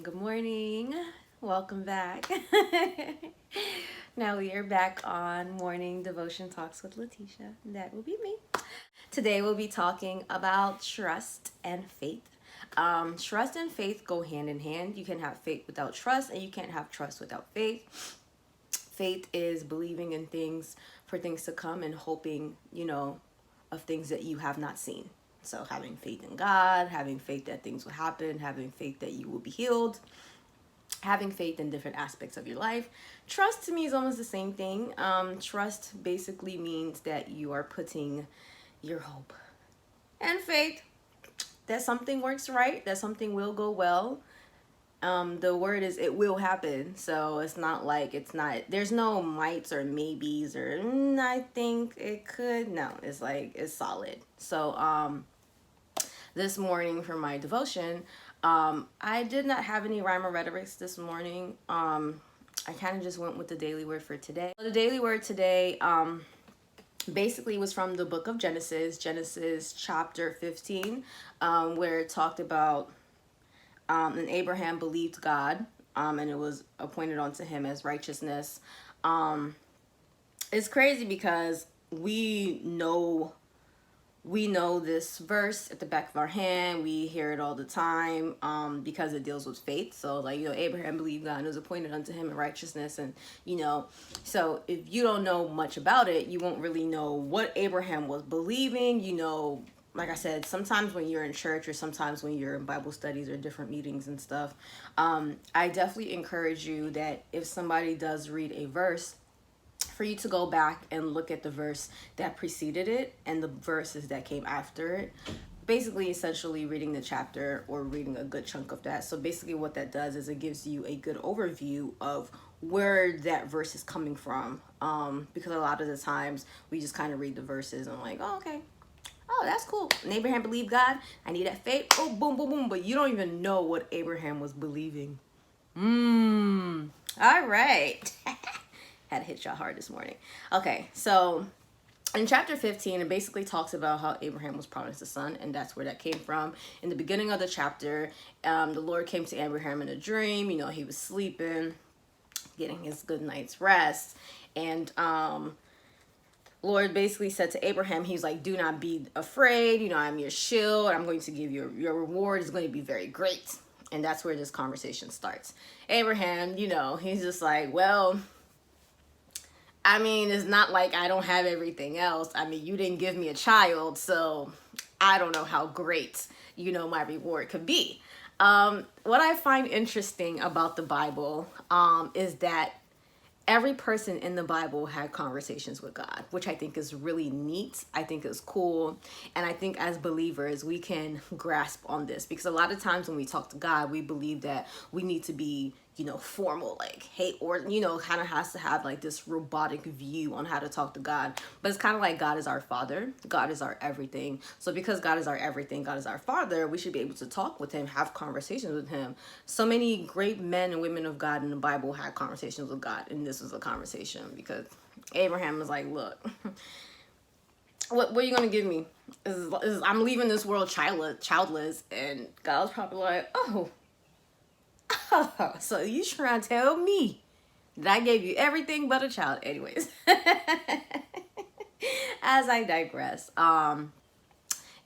Good morning. Welcome back. Now we are back on Morning Devotion Talks with Letisha. That will be me. Today we'll be talking about trust and faith. Trust and faith go hand in hand. You can have faith without trust, and you can't have trust without faith. Faith is believing in things for things to come and hoping, of things that you have not seen. So having faith in God, having faith that things will happen, having faith that you will be healed, having faith in different aspects of your life. Trust to me is almost the same thing. Trust basically means that you are putting your hope and faith that something works right, that something will go well. The word is it will happen. So it's not like there's no mights or maybes or I think it could. No, it's like it's solid. So this morning for my devotion, I did not have any rhyme or rhetorics this morning. I kind of just went with the daily word for today. The daily word today basically was from the book of Genesis chapter 15, where it talked about and Abraham believed God, and it was appointed unto him as righteousness. It's crazy because we know this verse at the back of our hand. We hear it all the time because it deals with faith. So like, Abraham believed God and it was appointed unto him in righteousness. And, so if you don't know much about it, you won't really know what Abraham was believing. Like I said, sometimes when you're in church or sometimes when you're in Bible studies or different meetings and stuff, I definitely encourage you that if somebody does read a verse, for you to go back and look at the verse that preceded it and the verses that came after it. Basically, essentially reading the chapter or reading a good chunk of that. So basically what that does is it gives you a good overview of where that verse is coming from. Because a lot of the times we just kind of read the verses and like, oh, okay. Oh, that's cool. And Abraham believed God. I need that faith. Oh, boom, boom, boom. But you don't even know what Abraham was believing. All right. Had to hit y'all hard this morning. Okay, so in chapter 15, it basically talks about how Abraham was promised a son, and that's where that came from. In the beginning of the chapter, the Lord came to Abraham in a dream. He was sleeping, getting his good night's rest, and Lord basically said to Abraham, he's like, do not be afraid. I'm your shield. I'm going to give you your reward is going to be very great. And that's where this conversation starts. Abraham, he's just like, well, it's not like I don't have everything else. You didn't give me a child, so I don't know how great, my reward could be. What I find interesting about the Bible is that every person in the Bible had conversations with God, which I think is really neat. I think is cool. And I think as believers, we can grasp on this because a lot of times when we talk to God, we believe that we need to be, formal, like, hey, or, kind of has to have like this robotic view on how to talk to God. But it's kind of like God is our Father. God is our everything. So because God is our everything, God is our Father, we should be able to talk with him, have conversations with him. So many great men and women of God in the Bible had conversations with God. And this was a conversation because Abraham was like, look, what are you going to give me? I'm leaving this world childless. And God was probably like, oh, so you trying to tell me that I gave you everything but a child? Anyways, as I digress, God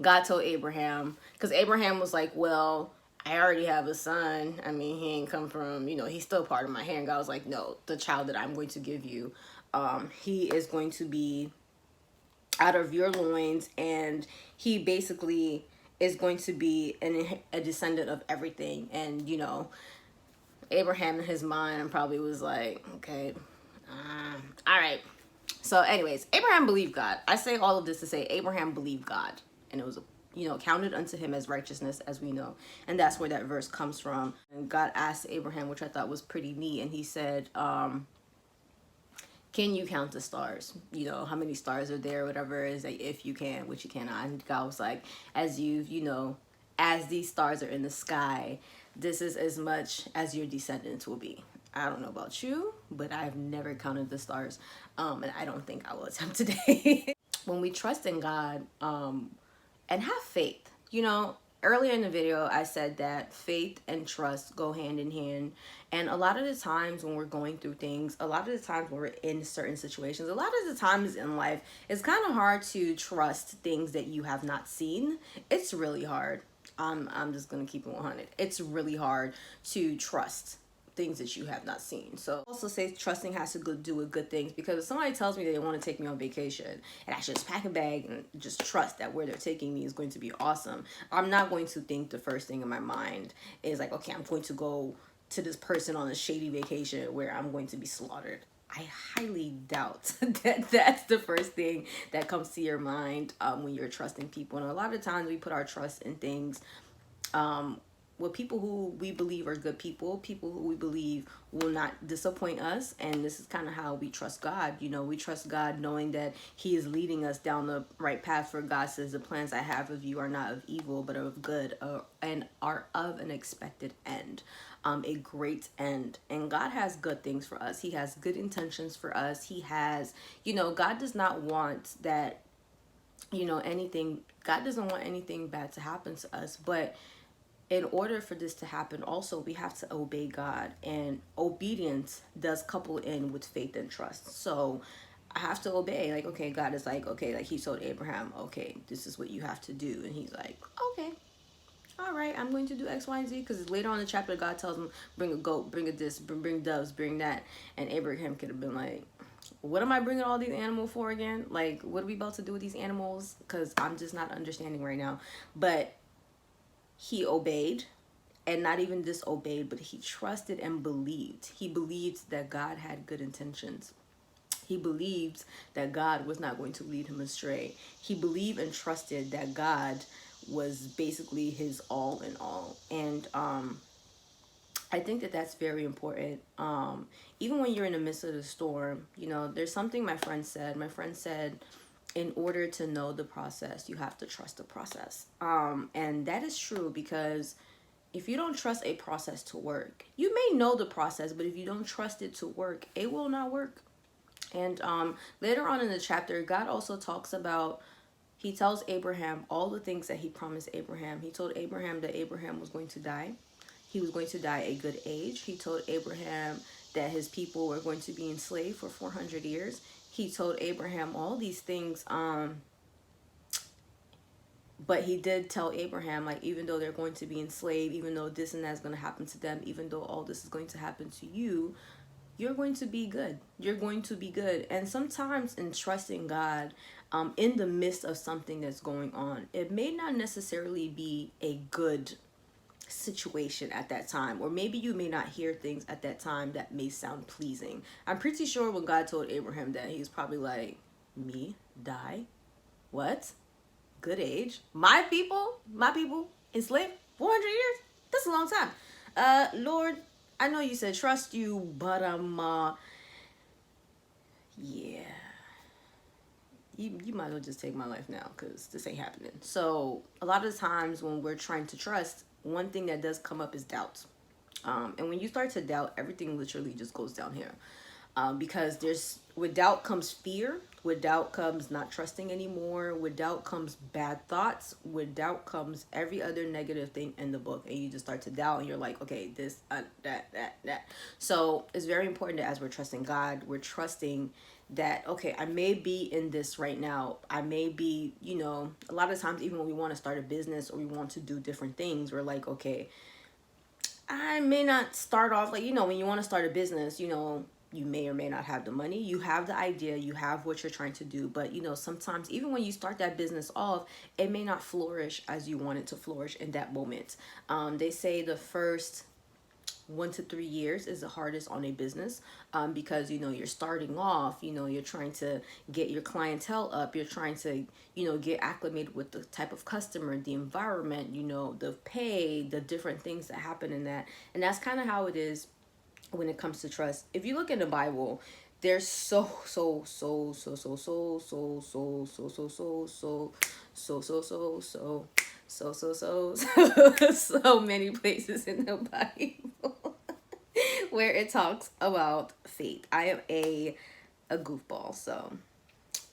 told Abraham, because Abraham was like, well, I already have a son. He ain't come from, he's still part of my hair. And God was like, no, the child that I'm going to give you, he is going to be out of your loins, and he basically is going to be a descendant of everything. And, Abraham in his mind probably was like, okay, all right. So anyways, Abraham believed God. I say all of this to say Abraham believed God, and it was, counted unto him as righteousness, as we know. And that's where that verse comes from. And God asked Abraham, which I thought was pretty neat, and he said, can you count the stars? How many stars are there, whatever it is, like, if you can, which you cannot. And God was like, as as these stars are in the sky, this is as much as your descendants will be. I don't know about you, but I've never counted the stars, and I don't think I will attempt today. When we trust in God and have faith, earlier in the video, I said that faith and trust go hand in hand. And a lot of the times when we're going through things, a lot of the times when we're in certain situations, a lot of the times in life, it's kind of hard to trust things that you have not seen. It's really hard. I'm just gonna keep it 100. It's really hard to trust things that you have not seen. So also say trusting has to go do with good things, because if somebody tells me they want to take me on vacation and I should just pack a bag and just trust that where they're taking me is going to be awesome, I'm not going to think the first thing in my mind is like, okay, I'm going to go to this person on a shady vacation where I'm going to be slaughtered. I highly doubt that that's the first thing that comes to your mind when you're trusting people. And a lot of times we put our trust in things um, with people who we believe are good people, people who we believe will not disappoint us. And this is kind of how we trust God. You know, we trust God knowing that He is leading us down the right path. For God says, the plans I have of you are not of evil, but of good, and are of an expected end, a great end. And God has good things for us. He has good intentions for us. He has, you know, God does not want that, you know, anything, God doesn't want anything bad to happen to us. But in order for this to happen, also we have to obey God, and obedience does couple in with faith and trust. So I have to obey. Like, okay, God is like, okay, like He told Abraham, okay, this is what you have to do, and he's like, okay, all right, I'm going to do X, Y, and Z. Because later on in the chapter, God tells him, bring a goat, bring a this, bring doves, bring that, and Abraham could have been like, what am I bringing all these animals for again? Like, what are we about to do with these animals? Because I'm just not understanding right now. But he obeyed, and not even disobeyed, but he trusted and believed. He believed that God had good intentions. He believed that God was not going to lead him astray. He believed and trusted that God was basically his all in all. And I think that that's very important. Even when you're in the midst of the storm, you know, there's something my friend said. My friend said, in order to know the process, you have to trust the process. And that is true, because if you don't trust a process to work, you may know the process, but if you don't trust it to work, it will not work. And later on in the chapter, God also talks about, He tells Abraham all the things that He promised Abraham. He told Abraham that Abraham was going to die. He was going to die a good age. He told Abraham that his people were going to be enslaved for 400 years. He told Abraham all these things. But He did tell Abraham, like, even though they're going to be enslaved, even though this and that's going to happen to them, even though all this is going to happen to you, you're going to be good. You're going to be good. And sometimes in trusting God, in the midst of something that's going on, it may not necessarily be a good situation at that time, or maybe you may not hear things at that time that may sound pleasing. I'm pretty sure when God told Abraham that, He's probably like, me die? What? Good age? My people enslaved 400 years? That's a long time. Lord, I know you said trust you, but yeah, you might as well just take my life now, because this ain't happening. So a lot of times when we're trying to trust, one thing that does come up is doubt. And when you start to doubt, everything literally just goes down here. Because with doubt comes fear, with doubt comes not trusting anymore, with doubt comes bad thoughts, with doubt comes every other negative thing in the book, and you just start to doubt, and you're like, okay, this, that. So it's very important that as we're trusting God, we're trusting that, okay, I may be in this right now. I may be, you know, a lot of times, even when we want to start a business or we want to do different things, we're like, okay, I may not start off, like, you know, when you want to start a business, you know, you may or may not have the money. You have the idea, you have what you're trying to do, but you know, sometimes even when you start that business off, it may not flourish as you want it to flourish in that moment. They say the first 1 to 3 years is the hardest on a business, because you know, you're starting off, you know, you're trying to get your clientele up, you're trying to, you know, get acclimated with the type of customer, the environment, you know, the pay, the different things that happen in that. And that's kind of how it is when it comes to trust. If you look in the Bible, there's so many places in the Bible where it talks about faith. I am a goofball, so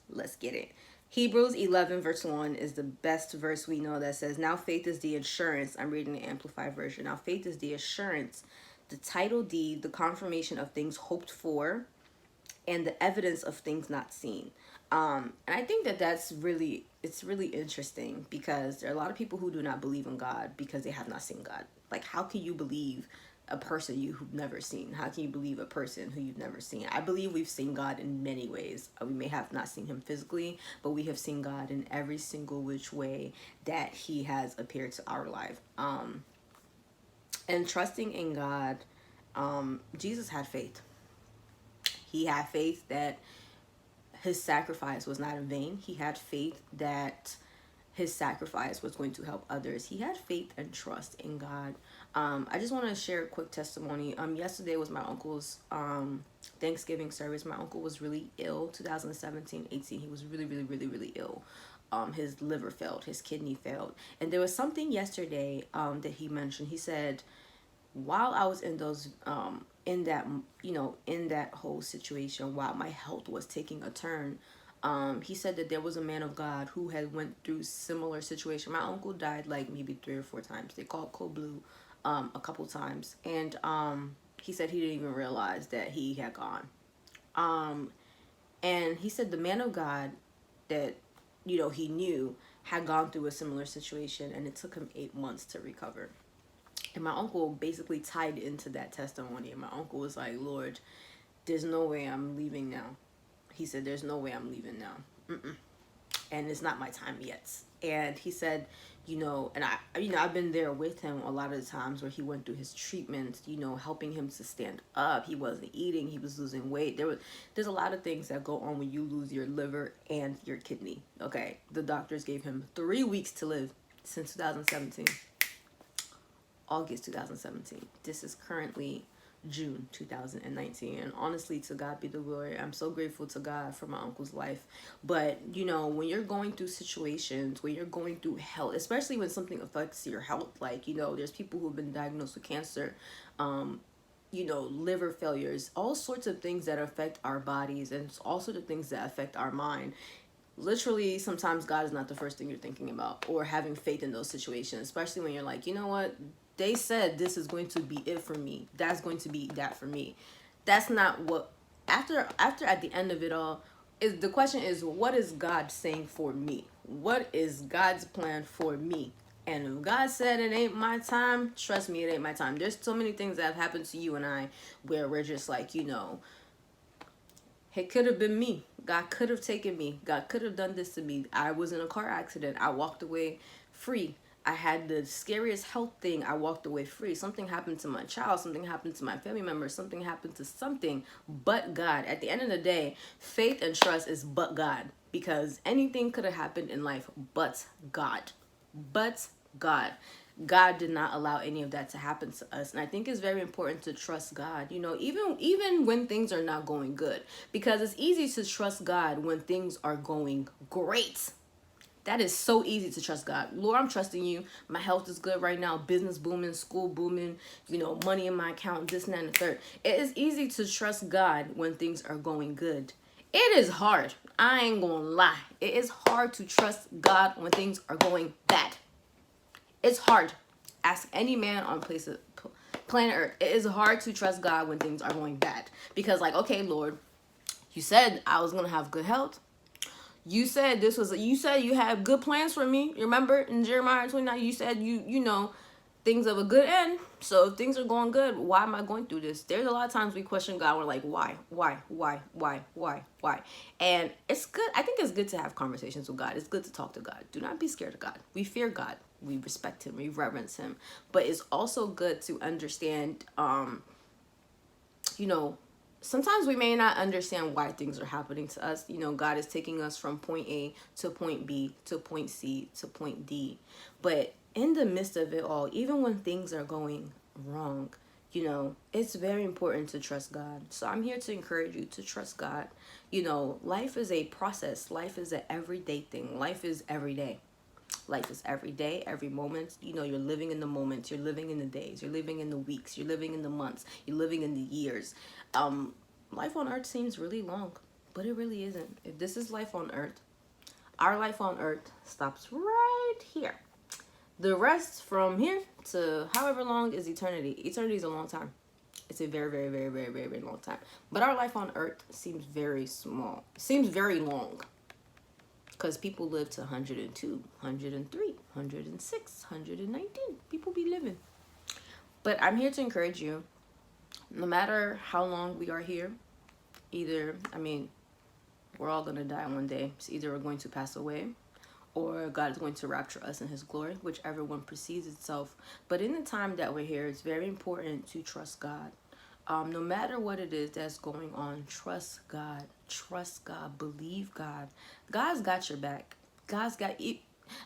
let's get it. Hebrews 11 verse 1 is the best verse we know that says, now faith is the assurance. I'm reading the Amplified version. Now faith is the assurance, the title deed, the confirmation of things hoped for, and the evidence of things not seen. And I think that it's really interesting, because there are a lot of people who do not believe in God because they have not seen God. Like, how can you believe a person you've never seen? How can you believe a person who you've never seen? I believe we've seen God in many ways. We may have not seen him physically, but we have seen God in every single which way that he has appeared to our life. And trusting in God, Jesus had faith. He had faith that his sacrifice was not in vain. He had faith that his sacrifice was going to help others. He had faith and trust in God. I just want to share a quick testimony. Yesterday was my uncle's Thanksgiving service. My uncle was really ill, 2017, 18. He was really, really, really, really ill. His liver failed, his kidney failed. And there was something yesterday that he mentioned. He said, while I was in those in that in that whole situation, while my health was taking a turn, he said that there was a man of God who had went through similar situation. My uncle died like maybe 3 or 4 times. They called cold blue a couple times, and he said he didn't even realize that he had gone. And he said the man of God that he knew had gone through a similar situation, and it took him 8 months to recover. And my uncle basically tied into that testimony. And my uncle was like, Lord, there's no way I'm leaving now. He said, there's no way I'm leaving now. And it's not my time yet. And he said, and I've been there with him a lot of the times where he went through his treatments, helping him to stand up. He wasn't eating. He was losing weight. There's a lot of things that go on when you lose your liver and your kidney. Okay. The doctors gave him 3 weeks to live since 2017. August 2017. This is currently June 2019. And honestly, to God be the glory. I'm so grateful to God for my uncle's life. But, when you're going through situations, when you're going through health, especially when something affects your health, like, there's people who've been diagnosed with cancer, liver failures, all sorts of things that affect our bodies, and all sorts of things that affect our mind. Literally, sometimes God is not the first thing you're thinking about, or having faith in those situations, especially when you're like, you know what? They said this is going to be it for me. That's going to be that for me. That's not what, after at the end of it all, is the question is, what is God saying for me? What is God's plan for me? And if God said it ain't my time, trust me, it ain't my time. There's so many things that have happened to you and I where we're just like, it could have been me. God could have taken me. God could have done this to me. I was in a car accident. I walked away free. I had the scariest health thing. I walked away free. Something happened to my child. Something happened to my family member. Something happened to something. But God. At the end of the day, faith and trust is but God. Because anything could have happened in life but God. But God. God did not allow any of that to happen to us. And I think it's very important to trust God, even when things are not going good. Because it's easy to trust God when things are going great. That is so easy to trust God. Lord, I'm trusting you. My health is good right now. Business booming, school booming, money in my account, this and that and the third. It is easy to trust God when things are going good. It is hard. I ain't gonna lie. It is hard to trust God when things are going bad. It's hard. Ask any man on planet Earth. It is hard to trust God when things are going bad. Because okay, Lord, you said I was going to have good health. You said you said you had good plans for me. Remember in Jeremiah 29, you said things of a good end. So if things are going good, why am I going through this? There's a lot of times we question God. We're like, why? And it's good. I think it's good to have conversations with God. It's good to talk to God. Do not be scared of God. We fear God. We respect him. We reverence him. But it's also good to understand, sometimes we may not understand why things are happening to us. God is taking us from point A to point B to point C to point D. But in the midst of it all, even when things are going wrong, it's very important to trust God. So I'm here to encourage you to trust God. Life is a process. Life is an everyday thing. Life is every day. Life is every day, every moment. You're living in the moments. You're living in the days. You're living in the weeks. You're living in the months. You're living in the years. Life on earth seems really long, but it really isn't. If this is life on earth, Our life on earth stops right here. The rest from here to however long is eternity. Eternity is a long time. It's a very, very, very, very, very, very long time. But our life on earth seems very small. Seems very long. Because people live to 102, 103, 106, 119. People be living. But I'm here to encourage you. No matter how long we are here, we're all going to die one day. So either we're going to pass away or God is going to rapture us in his glory, whichever one precedes itself. But in the time that we're here, it's very important to trust God. No matter what it is that's going on, trust God. Trust God. Believe God. God's got your back. God's got you.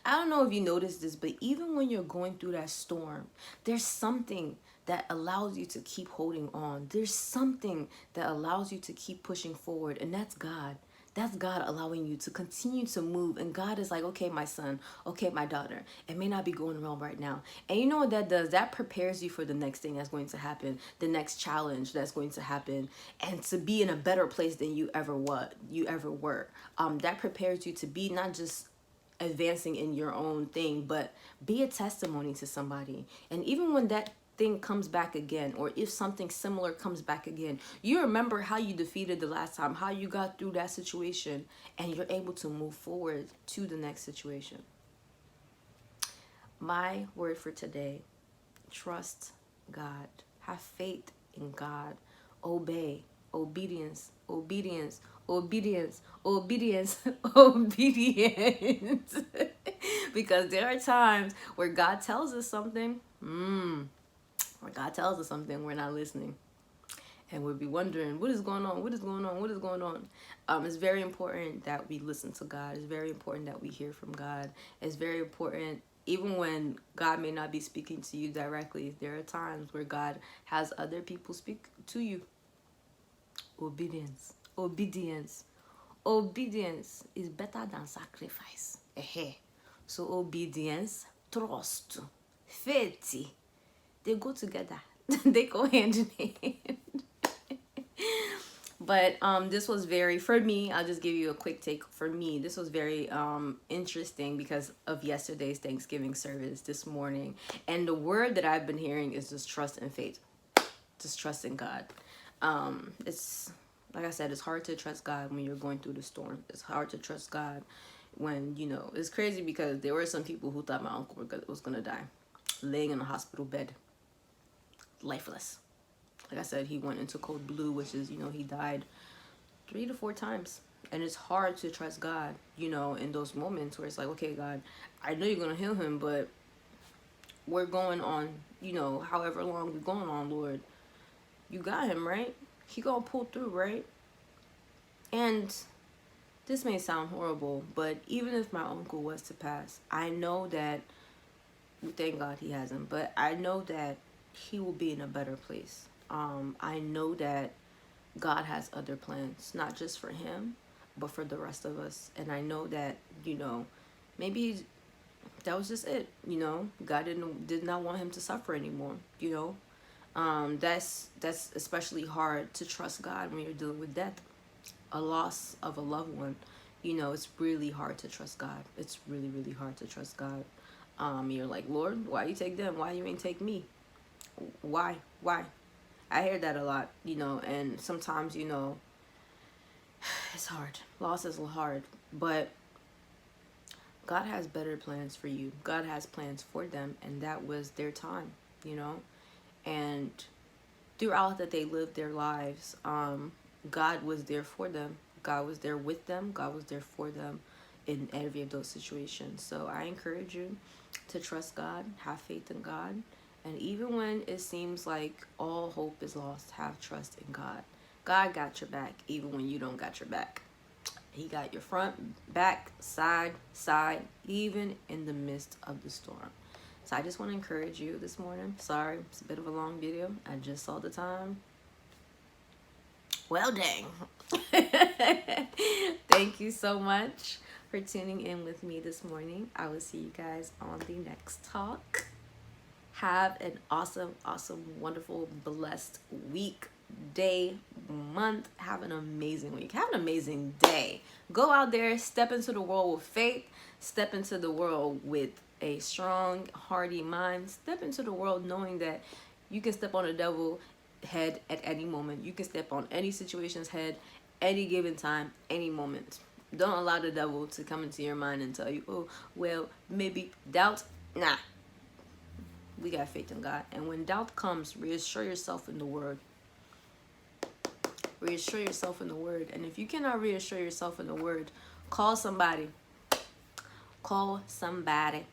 I don't know if you noticed this, but even when you're going through that storm, there's something that allows you to keep holding on. There's something that allows you to keep pushing forward, and that's God. That's God allowing you to continue to move. And God is like, okay, my son, okay, my daughter, it may not be going well right now. And you know what that does? That prepares you for the next thing that's going to happen, the next challenge that's going to happen, and to be in a better place than you ever were. That prepares you to be not just advancing in your own thing, but be a testimony to somebody. And even when that thing comes back again, or if something similar comes back again, you remember how you defeated the last time, how you got through that situation, and you're able to move forward to the next situation. My word for today: trust God, have faith in God, obey, obedience, obedience, obedience, obedience, obedience. Because there are times where God tells us something, where God tells us something, we're not listening. And we'll be wondering, what is going on? What is going on? What is going on? It's very important that we listen to God. It's very important that we hear from God. It's very important, even when God may not be speaking to you directly, there are times where God has other people speak to you. Obedience. Obedience. Obedience is better than sacrifice. So obedience, trust, faith, they go together. They go hand in hand. But this was very, for me, I'll just give you a quick take. For me, this was very interesting because of yesterday's Thanksgiving service this morning. And the word that I've been hearing is just trust and faith. Just trust in God. It's, like I said, it's hard to trust God when you're going through the storm. It's hard to trust God when, it's crazy because there were some people who thought my uncle was going to die. Laying in a hospital bed. Lifeless. Like I said, he went into cold blue, which is, he died 3 to 4 times. And it's hard to trust God, in those moments where it's like, okay, God, I know you're going to heal him, but we're going on, however long we're going on, Lord. You got him, right? He going to pull through, right? And this may sound horrible, but even if my uncle was to pass, I know that, thank God he hasn't, but I know that he will be in a better place. I know that God has other plans, not just for him, but for the rest of us. And I know that, maybe that was just it. God did not want him to suffer anymore. That's especially hard to trust God when you're dealing with death, a loss of a loved one. It's really hard to trust God. It's really, really hard to trust God. You're like, Lord, why you take them? Why you ain't take me? Why? I hear that a lot, and sometimes, it's hard. Loss is hard, but God has better plans for you. God has plans for them, and that was their time, and throughout that they lived their lives, God was there for them. God was there with them. God was there for them in every of those situations. So I encourage you to trust God, have faith in God. And even when it seems like all hope is lost, have trust in God. God got your back, even when you don't got your back. He got your front, back, side, even in the midst of the storm. So I just want to encourage you this morning. Sorry, it's a bit of a long video. I just saw the time. Well, dang. Thank you so much for tuning in with me this morning. I will see you guys on the next talk. Have an awesome, wonderful, blessed week, day, month. Have an amazing week. Have an amazing day. Go out there, step into the world with faith, step into the world with a strong, hearty mind. Step into the world knowing that you can step on the devil head at any moment. You can step on any situation's head any given time, any moment. Don't allow the devil to come into your mind and tell you, oh, well, maybe doubt. Nah, we got faith in God. And when doubt comes, reassure yourself in the word. Reassure yourself in the word. And if you cannot reassure yourself in the word, call somebody. Call somebody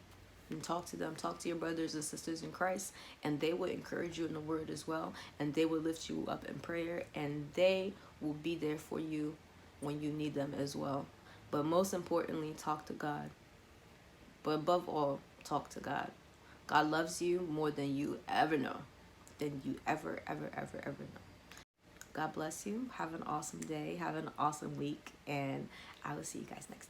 and talk to them. Talk to your brothers and sisters in Christ, and they will encourage you in the word as well, and they will lift you up in prayer, and they will be there for you when you need them as well. But most importantly, talk to God. But above all, talk to God. God loves you more than you ever know, than you ever know. God bless you. Have an awesome day. Have an awesome week, and I will see you guys next time.